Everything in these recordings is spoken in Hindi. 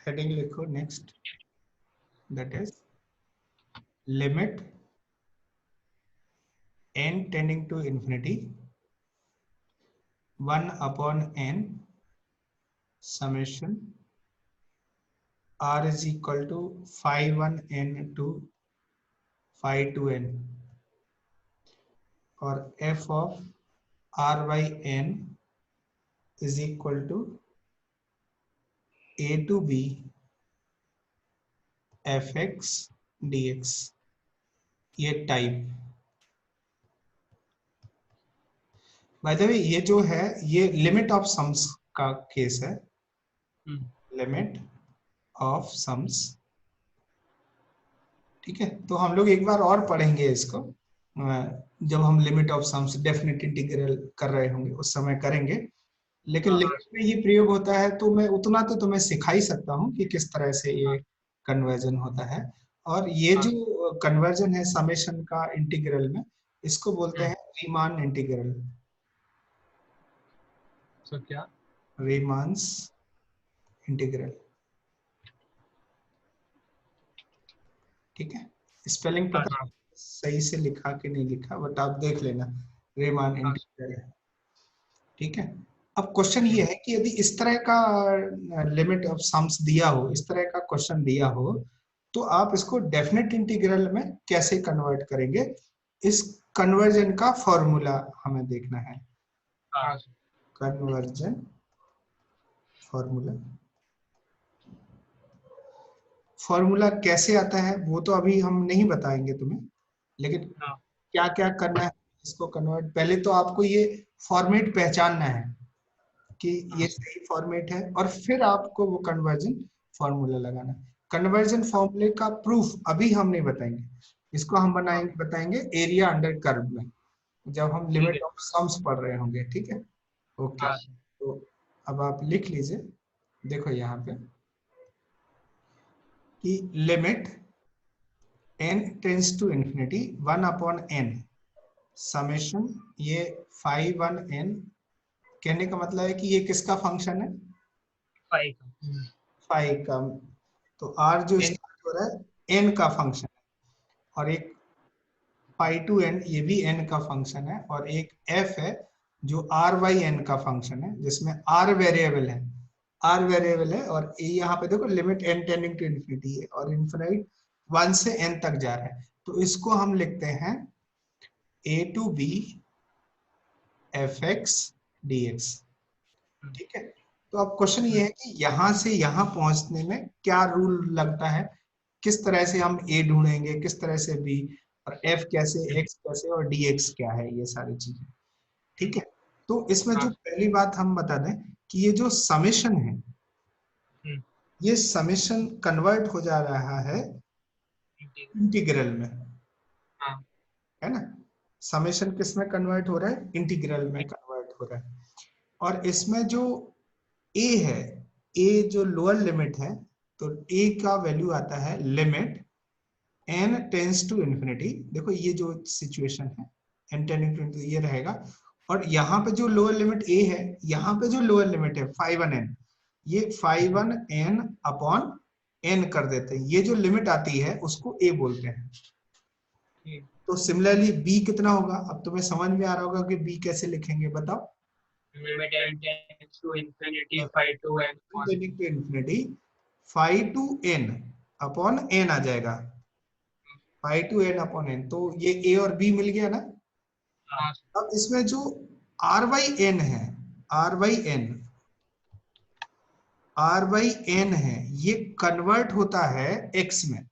हेडिंग लिखो next, that is limit n tending to infinity 1 upon n summation r is equal to phi 1 n to phi 2 n और f of r by n is equal to a to b fx dx। ये टाइप, बाय द वे ये जो है ये लिमिट ऑफ सम्स का केस है, लिमिट ऑफ सम्स। ठीक है, तो हम लोग एक बार और पढ़ेंगे इसको, जब हम limit of sums definite integral कर रहे होंगे उस समय करेंगे। लेकिन लिमिट में ये प्रयोग होता है तो मैं उतना तो तुम्हें सिखा ही सकता हूँ कि किस तरह से ये कन्वर्जन होता है। और ये जो कन्वर्जन है समेशन का इंटीग्रल में, इसको बोलते हैं रीमान इंटीग्रल। तो क्या रीमान्स इंटीग्रल। ठीक है, स्पेलिंग पता सही से लिखा कि नहीं लिखा, बट आप देख लेना, रीमान इंटीग्रल है। ठीक है, अब क्वेश्चन ये है कि यदि इस तरह का लिमिट ऑफ सम्स दिया हो, इस तरह का क्वेश्चन दिया हो, तो आप इसको डेफिनेट इंटीग्रल में कैसे कन्वर्ट करेंगे, इस कन्वर्जन का फॉर्मूला हमें देखना है। कन्वर्जन फॉर्मूला, फॉर्मूला कैसे आता है वो तो अभी हम नहीं बताएंगे तुम्हें, लेकिन क्या क्या करना है इसको कन्वर्ट, पहले तो आपको ये फॉर्मेट पहचानना है कि ये सही फॉर्मेट है, और फिर आपको वो कन्वर्जन फॉर्मूला लगाना है। कन्वर्जन फॉर्मूले का प्रूफ अभी हम नहीं बताएंगे, इसको हम बताएंगे एरिया अंडर कर्व में, जब हम लिमिट ऑफ सम्स पढ़ रहे होंगे। ठीक है, ओके। तो अब आप लिख लीजिए, देखो यहाँ पे कि limit n tends to infinity 1 upon n summation, ये phi 1 n, कहने का मतलब है कि ये किसका फंक्शन है, phi का। तो r जो स्टार्ट हो रहा है n का फंक्शन है, और एक phi to n ये भी n का फंक्शन है, और एक f है जो r by n का फंक्शन है, जिसमें r वेरिएबल है, r वेरिएबल है। और यहाँ पे देखो limit n tending to infinity है, और इनफिनिट 1 से n तक जा रहा है, तो इसको हम लिखते हैं a to b fx dx। ठीक है, तो अब क्वेश्चन ये है कि यहां से यहां पहुंचने में क्या रूल लगता है, किस तरह से हम a ढूंढेंगे, किस तरह से b, और f कैसे, x कैसे, और dx क्या है, ये सारी चीजें। ठीक है, तो इसमें जो पहली बात हम बता दें कि ये जो समेशन है, ये समेशन कन्वर्ट हो जा रहा है इंटीग्रल में, है ना। समेशन किस में कन्वर्ट हो रहा है, इंटीग्रल में कन्वर्ट हो रहा है। और इसमें जो a है, a जो लोअर लिमिट है, तो a का वैल्यू आता है limit n tends to infinity. देखो ये जो सिचुएशन है n टेंडिंग टू इंफिनिटी ये रहेगा, और यहाँ पे जो लोअर लिमिट a है, यहाँ पे जो लोअर लिमिट है phi 1 n, ये phi 1 n अपॉन n कर देते हैं, ये जो लिमिट आती है उसको a बोलते हैं। तो सिमिलरली b कितना होगा, अब तुम्हें समझ में आ रहा होगा कि b कैसे लिखेंगे, बताओ। Limit n tends to infinity phi to n tending to infinity phi to n upon n आ जाएगा, phi to n upon n, तो ये a और b मिल गया ना। अब इसमें जो r by n है, r by n, r by n है, ये कन्वर्ट होता है x में।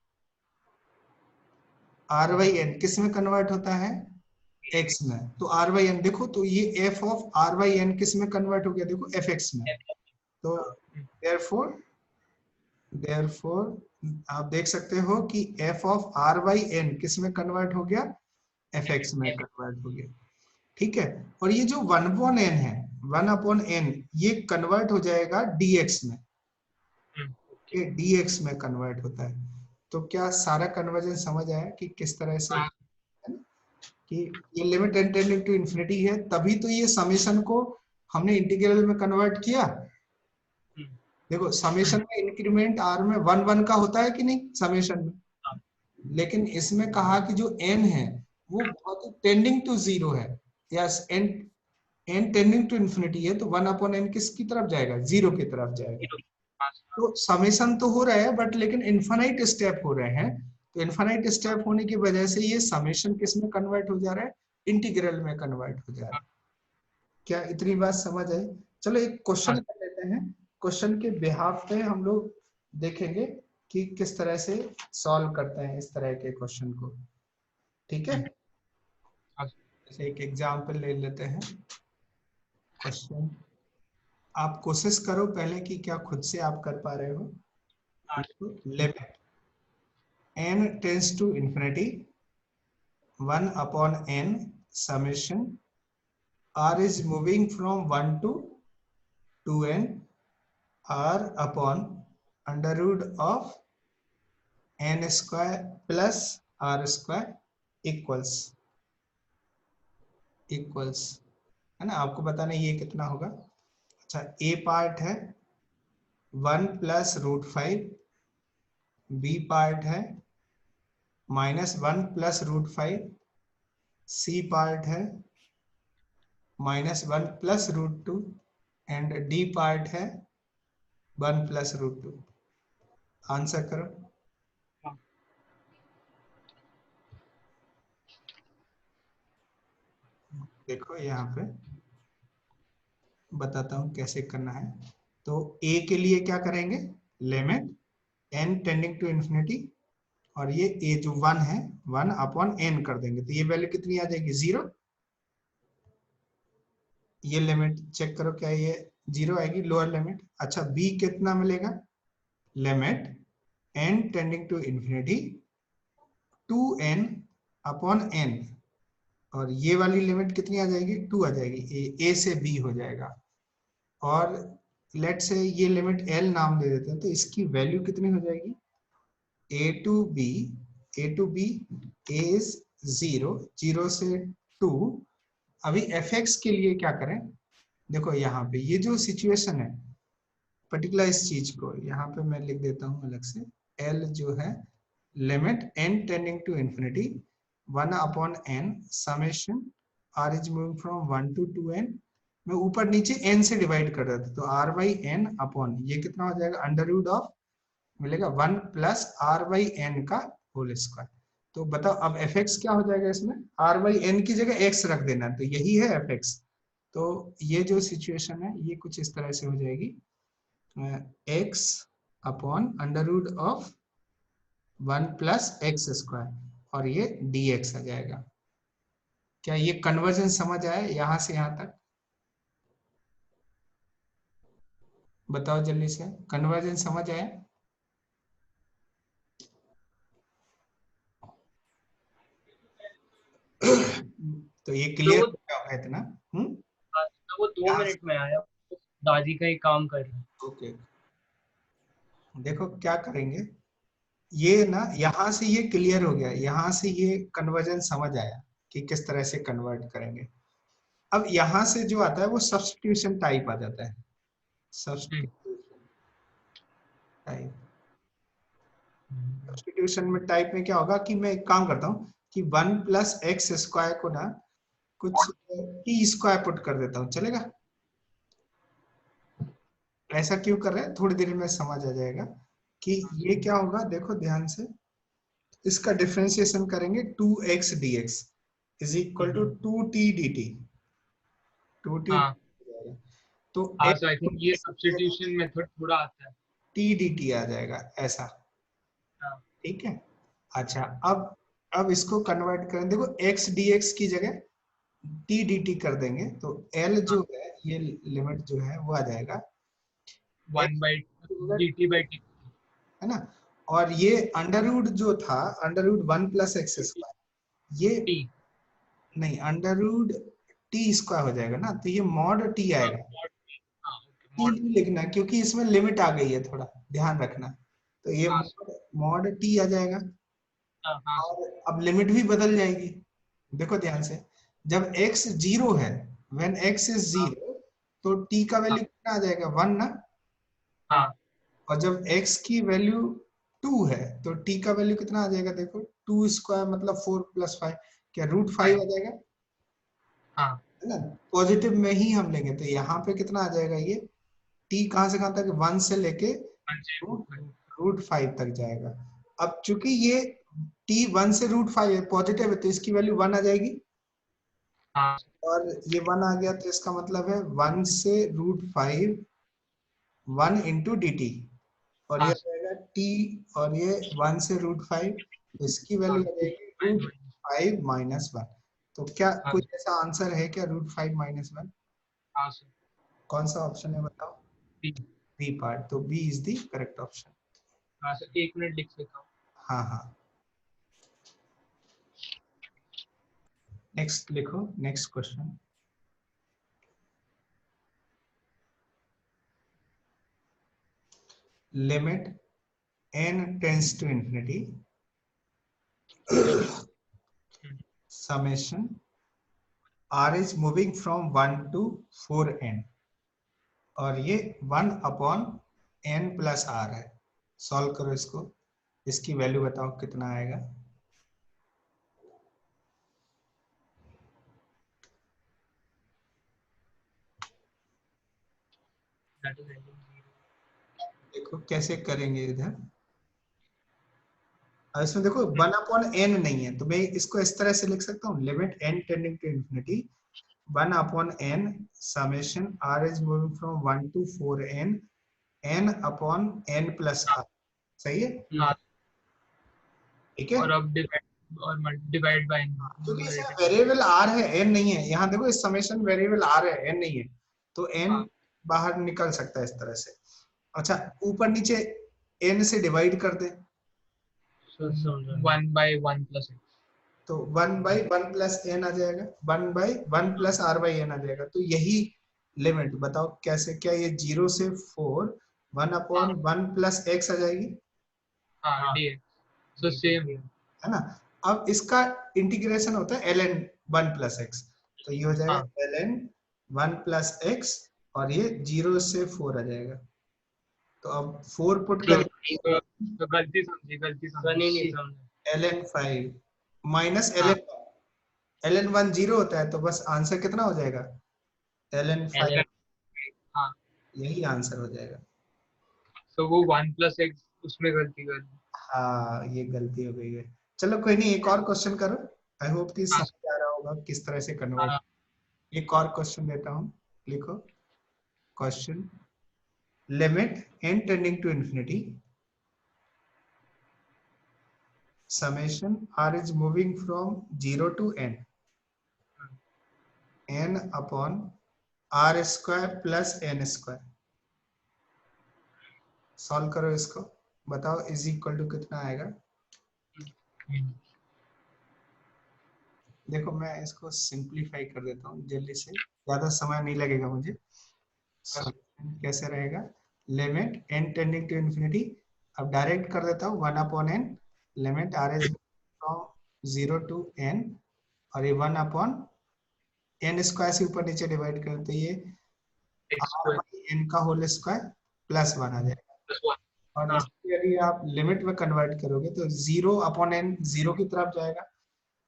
r by n किस में कन्वर्ट होता है, x में। तो r by n देखो, तो ये f of r by n किस में कन्वर्ट हो गया, देखो fx में। तो therefore आप देख सकते हो कि f of r by n किस में कन्वर्ट हो गया, fx में कन्वर्ट हो गया। ठीक है, और ये जो 1 अपॉन n है, 1 अपॉन n, ये कन्वर्ट हो जाएगा dx में, ये dx में कन्वर्ट होता है। तो क्या सारा कन्वर्जन समझ आया कि किस तरह से, है ना, कि ये limit n tending to infinity है, तभी तो ये समेशन को हमने इंटीग्रल में कन्वर्ट किया। देखो समेशन में इंक्रीमेंट आर में 1 1 का होता है कि नहीं समेशन में, लेकिन इसमें कहा कि जो n है वो बहुत टेंडिंग टू जीरो है, yes n tending to infinity है, तो 1/n किसकी तरफ जाएगा, जीरो की तरफ जाएगा। तो समेशन तो हो रहा है बट लेकिन इन्फिनाइट स्टेप हो रहे हैं, तो इन्फिनाइट स्टेप होने की वजह से ये समेशन किस में कन्वर्ट हो जा रहा है, इंटीग्रल में कन्वर्ट हो जा रहा है। क्या इतनी बात समझ आई? चलो एक क्वेश्चन कर लेते हैं, क्वेश्चन के बिहाफ पे हम लोग देखेंगे कि किस तरह से सॉल्व करते हैं इस तरह के क्वेश्चन को, ठीक है। जैसे एक एग्जांपल ले लेते हैं क्वेश्चन, आप कोशिश करो पहले कि क्या खुद से आप कर पा रहे हो। Limit n tends to infinity 1/n summation r is moving from 1 to 2n r upon under root of n square plus r square equals है ना, आपको बताना ये कितना होगा। अच्छा ए पार्ट है 1 + √5, बी पार्ट है -1 + √5, सी पार्ट है -1 + √2 एंड डी पार्ट है 1 + √2। आंसर करो। देखो यहाँ पे बताता हूँ कैसे करना है। तो a के लिए क्या करेंगे, limit n tending to infinity, और ये a जो 1 है 1/n कर देंगे, तो ये वैल्यू कितनी आ जाएगी, 0। ये लिमिट चेक करो क्या ये 0 आएगी, लोअर लिमिट। अच्छा b कितना मिलेगा, limit n tending to infinity 2n/n, और ये वाली लिमिट कितनी आ जाएगी, 2 आ जाएगी, a से b हो जाएगा। और लेट से ये लिमिट l नाम दे देते हैं, तो इसकी वैल्यू कितनी हो जाएगी, a to b is 0 से 2। अभी fx के लिए क्या करें, देखो यहाँ पे ये जो सिचुएशन है पर्टिकुलर इस चीज को यहाँ पे मैं लिख देता हूँ अलग से, l जो है limit n tending to infinity 1/n summation r is moving from 1 to 2n, मैं ऊपर नीचे n से डिवाइड कर देता, तो r/n अपॉन ये कितना हो जाएगा, अंडर रूट ऑफ मिलेगा 1 + r/n का होल स्क्वायर। तो बताओ अब fx क्या हो जाएगा, इसमें r/n की जगह x रख देना, तो यही है fx। तो ये जो सिचुएशन है ये कुछ इस तरह से हो जाएगी, x upon under root of 1 + x², और ये dx आ जाएगा। क्या ये कन्वर्जन समझ आया यहां से यहां तक, बताओ जल्दी से, कन्वर्जन समझ आया। तो ये क्लियर क्या होगा इतना। वो 2 मिनट में आया, दादी का ही काम कर रहा है। ओके देखो क्या करेंगे, ये ना यहाँ से ये क्लियर हो गया, यहाँ से ये कन्वर्जन समझ आया कि किस तरह से कन्वर्ट करेंगे। अब यहाँ से जो आता है वो सब्स्टिट्यूशन टाइप आ जाता है, सब्स्टिट्यूशन टाइप। सब्स्टिट्यूशन में टाइप में क्या होगा कि मैं एक काम करता हूँ कि 1 + x² को ना कुछ t² पुट कर देता हूँ, चलेगा। ऐसा क्यों कर रहे हैं, थोड़ी देर में समझ आ जाएगा कि ये क्या होगा। देखो ध्यान से, इसका डिफरेंशिएशन करेंगे 2x dx is equal to 2t dt, 2t तो हाँ, तो आई थिंक ये सब्स्टिट्यूशन मेथड थोड़ा आता है, t dt आ जाएगा ऐसा, ठीक है। अच्छा अब इसको कन्वर्ट करें, देखो x dx की जगह t dt कर देंगे, तो l जो है ये लिमिट जो है वो आ जाएगा 1/dt/t, है ना। और ये अंडर रूट जो था, अंडर रूट 1 + x², ये नहीं अंडर रूट t² हो जाएगा ना, तो ये मॉड t आएगा, t नहीं लिखना क्योंकि इसमें लिमिट आ गई है, थोड़ा ध्यान रखना। तो ये मॉड t आ जाएगा, और अब लिमिट भी बदल जाएगी। देखो ध्यान से, जब x 0 है, व्हेन x इज 0, तो t का वैल्यू कितना आ जाएगा, 1 ना। हाँ और जब x की वैल्यू 2 है तो t का वैल्यू कितना आ जाएगा? देखो 2 स्क्वायर मतलब 4 + 5, क्या √5 आ जाएगा? हाँ है ना? पॉजिटिव में ही हम लेंगे तो यहाँ पे कितना आ जाएगा? ये t कहाँ से कहाँ तक? 1 से लेके √5 तक जाएगा। अब चूंकि ये t 1 से √5 है, पॉजिटिव है, तो इसकी वैल्यू 1 आ जाएगी। हाँ और ये 1 आ गया तो इसका मतलब है 1 से √5 1 इंटू डी टी, और ये हाँ आ जाएगा t, और ये 1 से √5, इसकी वैल्यू आ जाएगी √5 - 1। तो क्या हाँ कोई ऐसा आंसर है क्या √5 - 1? हाँ सर। कौन सा ऑप्शन है बताओ? बी। बी पार्ट, तो B is the correct option. हाँ सर, 1 मिनट लिख लेता हूँ। हाँ हाँ, नेक्स्ट लिखो, next question. Limit n tends to infinity summation r is moving from 1 to 4n, और ये 1/n+r है। सॉल्व करो इसको, इसकी वैल्यू बताओ कितना आएगा? That is ending 0. देखो कैसे करेंगे इधर। अब इसमें देखो 1/n नहीं है, तो मैं इसको इस तरह से लिख सकता हूँ, limit n tending to infinity 1/n summation r is moving from 1 to 4n n/n+r। सही है? हाँ, ठीक है, और अब डिवाइड बाय क्योंकि इसमें न्यूमरेटर। वेरिएबल r है, n नहीं है। यहाँ देखो इस समेशन वेरिएबल r है, n नहीं है, तो n हाँ बाहर निकल सकता है इस तरह से। अच्छा, ऊपर नीचे n से डिवाइड कर दे, 1/1+x। तो 1/1 + n आ जाएगा, 1/1 + r/n आ जाएगा। तो यही लिमिट बताओ कैसे, क्या ये 0 से 4 1/1 + x आ जाएगी? हाँ dx, so सेम है ना? अब इसका इंटीग्रेशन होता है ln 1 + x, तो ये हो जाएगा हाँ। ln 1 + x, और ये 0 से 4 आ जाएगा। तो अब 4 पुट तो करेंगे, गलती समझी नहीं समझा। ln 5 माइनस हाँ ln 1 0 होता है, तो बस आंसर कितना हो जाएगा? ln 5, ln, हाँ। यही आंसर हो जाएगा। तो वो 1+x उसमें गलती कर दी। हाँ, ये गलती हो गई है। चलो कोई नहीं, एक और क्वेश्चन करो। आई होप कि हाँ समझ आ रहा होगा किस तरह से कन्वर्ट। हाँ एक और क्वेश्चन देता हूँ, लिखो question. Limit n tending to infinity summation r is moving from 0 to n/r² + n²। Solve करो इसको, बताओ इज इक्वल टू कितना आएगा? देखो मैं इसको सिंप्लीफाई कर देता हूँ जल्दी से, ज्यादा समय नहीं लगेगा मुझे। सॉल्यूशन कैसे रहेगा? Limit n tending to infinity, अब डायरेक्ट कर देता हूँ 1/n, limit r is from 0 to n, और ये 1/n² से ऊपर नीचे डिवाइड करें तो ये r/n का होल स्क्वायर +1 आ जाएगा। और हाँ इसको यदि आप लिमिट में कन्वर्ट करोगे तो 0/n 0 की तरफ जाएगा,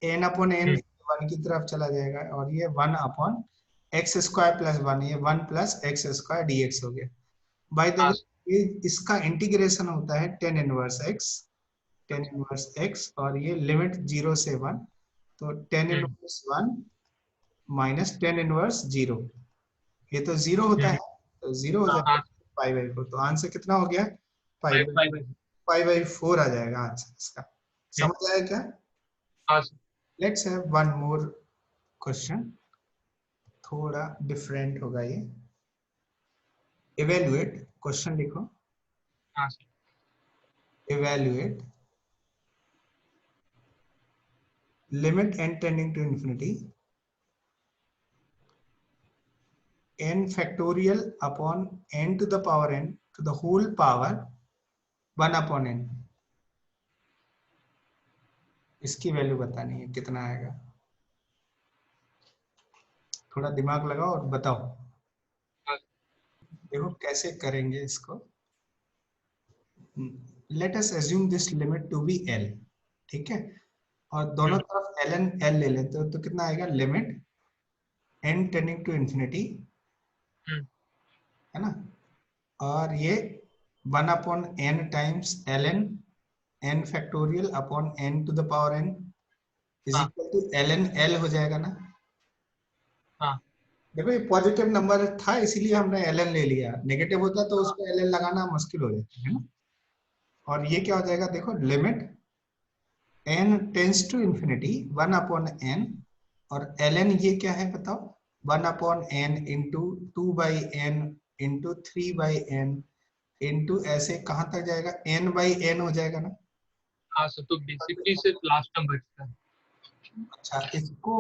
n/n 1 की तरफ चला जाएगा, और ये 1/x² + 1, ये 1 + x² dx हो गया। बाय द हाँ वे, ये इसका इंटीग्रेशन होता है tan−1x, और ये लिमिट 0 से 1, तो tan−1 - tan−0, ये तो 0 होता है, तो 0 हो हाँ जाएगा π/4, तो आंसर कितना हो गया? फाइव 5/4 फाइव π/4 आ जाएगा आंसर इसका। समझ आया क्या? हाँ let's have one more question, थोड़ा डिफरेंट होगा ये। इवेल्युएट, क्वेश्चन लिखो, हाँ evaluate limit n tending to infinity n factorial upon n to the power n to the whole power 1/n। इसकी वैल्यू बतानी है, कितना आएगा? थोड़ा दिमाग लगाओ और बताओ। हाँ देखो कैसे करेंगे इसको। Let us assume this limit to be L, ठीक है, और दोनों तरफ एल एन एल ले लेते हो तो कितना आएगा, limit N tending to infinity, है ना, और ये 1 upon N times L N N factorial upon N to the power N is equal to L N L हो जाएगा ना। हाँ देखो ये पॉजिटिव नंबर था इसीलिए हमने एल एन ले लिया, नेगेटिव होता तो उस पर एल एन लगाना मुश्किल हो जाता है ना। और ये क्या हो जाएगा, देखो limit n tends to infinity 1 upon n, और ln ये क्या है बताओ, 1 upon n into 2 by N into 3 by N into ऐसे कहाँ तक जाएगा, n बाई n हो जाएगा ना। हाँ सर, तो बेसिकली सिर्फ लास्ट टर्म बचता है। अच्छा इसको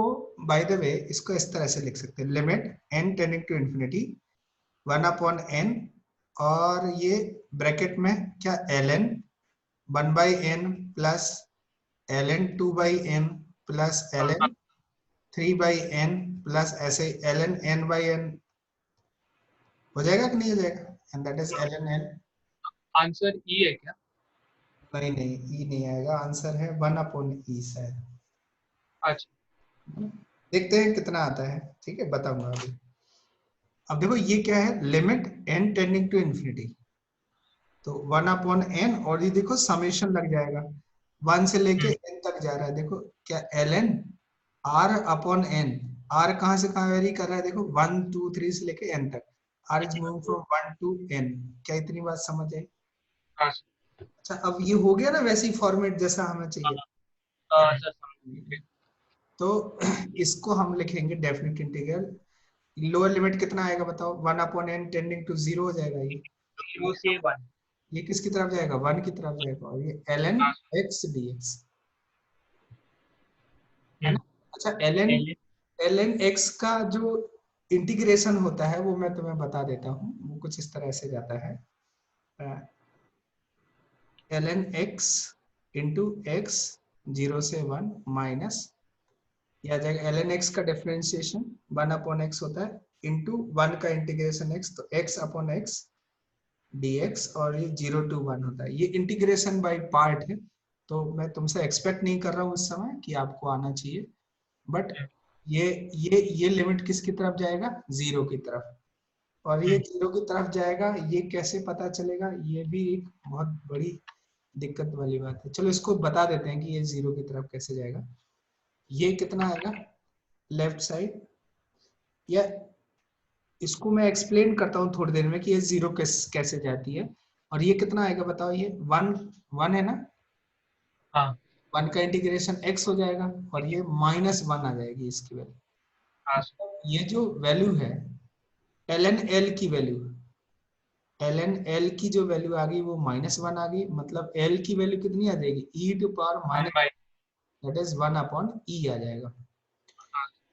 बाय द वे इसको इस तरह से लिख सकते हैं, limit n tending to infinity 1 upon n, और ये ब्रैकेट में क्या ln 1 by n plus ln 2 by n plus ln 3 by n plus ऐसे ln n बाई n हो जाएगा कि नहीं हो जाएगा, and that is ln n। Answer e है क्या? नहीं नहीं e नहीं आएगा, आंसर है 1 अपॉन e शायद। अच्छा। देखते हैं कितना आता है, ठीक है बताऊंगा अभी। अब देखो ये क्या है, limit n tending to infinity, तो 1 अपॉन n, और ये देखो समेशन लग जाएगा 1 से लेके n तक जा रहा है, देखो क्या ln r upon n, r कहां से कहां वेरी कर रहा है, देखो 1 2 3 से लेके n तक, r is moving from 1 to n। क्या इतनी बात समझ आई? हाँ अच्छा अब ये हो गया ना वैसी फॉर्मेट जैसा हमें चाहिए। सर, समझ गए। तो इसको हम लिखेंगे डेफिनेट इंटीग्रल, लोअर लिमिट कितना आएगा बताओ, 1 अपॉन n टेंडिंग टू 0 हो जाएगा जीरो से वन। ये किसकी तरफ जाएगा, 1 की तरफ जाएगा, और ये ln x dx है ना। अच्छा ln x का जो इंटीग्रेशन होता है वो मैं तुम्हें बता देता हूँ, वो कुछ इस तरह से जाता है, ln x इंटू x 0 से 1 माइनस, या जाएगा ln x का डिफरेंशिएशन 1 अपॉन x होता है इंटू 1 का इंटीग्रेशन x, तो x अपॉन x dx, और ये 0 टू 1 होता है, ये इंटीग्रेशन बाय पार्ट है, तो मैं तुमसे एक्सपेक्ट नहीं कर रहा हूँ उस समय कि आपको आना चाहिए, बट ये लिमिट किसकी तरफ जाएगा, 0 की तरफ, और ये 0 की तरफ जाएगा, ये कैसे पता चलेगा, ये भी एक बहुत बड़ी दिक्कत वाली बात है, चलो इसको बता देते हैं कि ये 0 की तरफ कैसे जाएगा। ये कितना आएगा लेफ्ट साइड, या इसको मैं एक्सप्लेन करता हूँ थोड़ी देर में कि ये 0 कैसे जाती है, और ये कितना आएगा बताओ, ये 1 है ना, हाँ 1 का इंटीग्रेशन x हो जाएगा, और ये -1 आ जाएगी इसकी वैल्यू। हाँ ये जो वैल्यू है ln l की वैल्यू, ln l की जो वैल्यू आ गई वो -1 आ गई, मतलब l की वैल्यू कितनी आ जाएगी, e to power minus, by. That is 1 upon e आ जाएगा।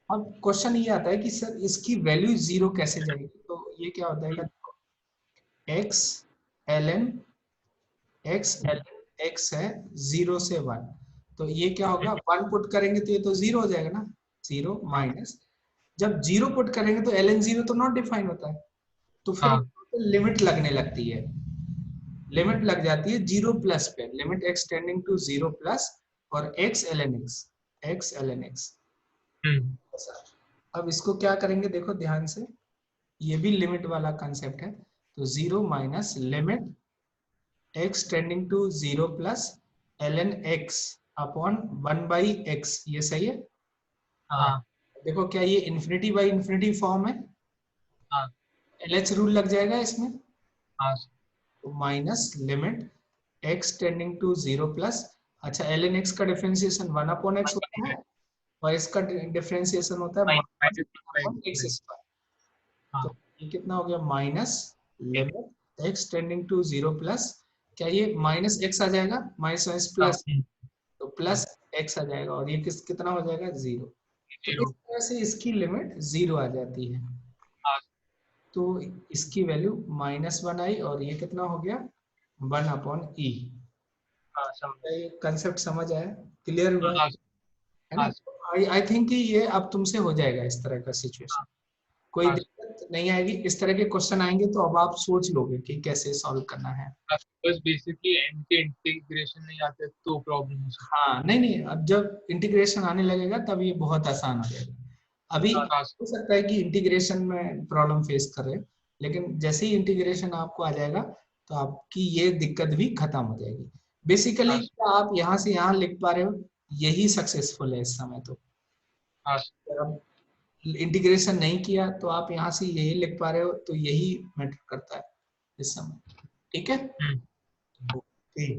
अब क्वेश्चन ये आता है कि सर इसकी वैल्यू 0 कैसे जाएगी, तो ये क्या होता है, x ln x है 0 से 1, तो ये क्या होगा, 1 पुट करेंगे तो ये तो 0 हो जाएगा ना, 0 माइनस, जब 0 पुट करेंगे तो ln 0 तो नॉट डिफाइन होता है, तो फिर हाँ लिमिट लगने लगती है, लिमिट लग जाती है 0 प्लस पे, limit x tending to 0 plus, और x ln x अब इसको क्या करेंगे देखो ध्यान से, ये भी लिमिट वाला कंसेप्ट है, तो 0 minus limit x tending to 0 plus ln x upon 1 by x, ये सही है। हाँ देखो क्या ये इंफिनिटी बाई इंफिनिटी फॉर्म है, हाँ LH रूल लग जाएगा इसमें, हाँ तो minus limit x tending to 0 plus, अच्छा ln x का डिफरेंशिएशन 1 अपॉन x होता है, और इसका डिफरेंशिएशन होता है माइनस अपॉन एक्स स्क्वायर, हाँ तो ये कितना हो गया, minus limit x tending to 0 plus, क्या ये माइनस x आ जाएगा, माइनस प्लस, तो प्लस x आ जाएगा, और ये कितना हो जाएगा, 0, तो इस जीरो। तरह से इसकी लिमिट 0 आ जाती है, तो इसकी वैल्यू -1 आई, और ये कितना हो गया 1 अपॉन ई। हाँ समझ। कंसेप्ट समझ आया, क्लियर हुआ हाँ है ना। हाँ आई थिंक कि ये अब तुमसे हो जाएगा इस तरह का सिचुएशन, कोई हाँ दिक्कत नहीं आएगी, इस तरह के क्वेश्चन आएंगे तो अब आप सोच लोगे कि कैसे सॉल्व करना है। बस बेसिकली इंटीग्रेशन नहीं आते तो प्रॉब्लम हो सकती हाँ नहीं नहीं, अब जब इंटीग्रेशन आने लगेगा तब ये बहुत आसान हो जाएगा। अभी है। हो सकता है कि इंटीग्रेशन में प्रॉब्लम फेस कर रहे हो, लेकिन जैसे ही इंटीग्रेशन आपको आ जाएगा तो आपकी ये दिक्कत भी खत्म हो जाएगी। बेसिकली हाँ आप यहाँ से यहाँ लिख पा रहे हो, यही सक्सेसफुल है इस समय। तो हाँ अगर आप इंटीग्रेशन नहीं किया तो आप यहाँ से यही लिख पा रहे हो, तो यही मैटर करता है इस समय। ठीक है, हम्म। ओके।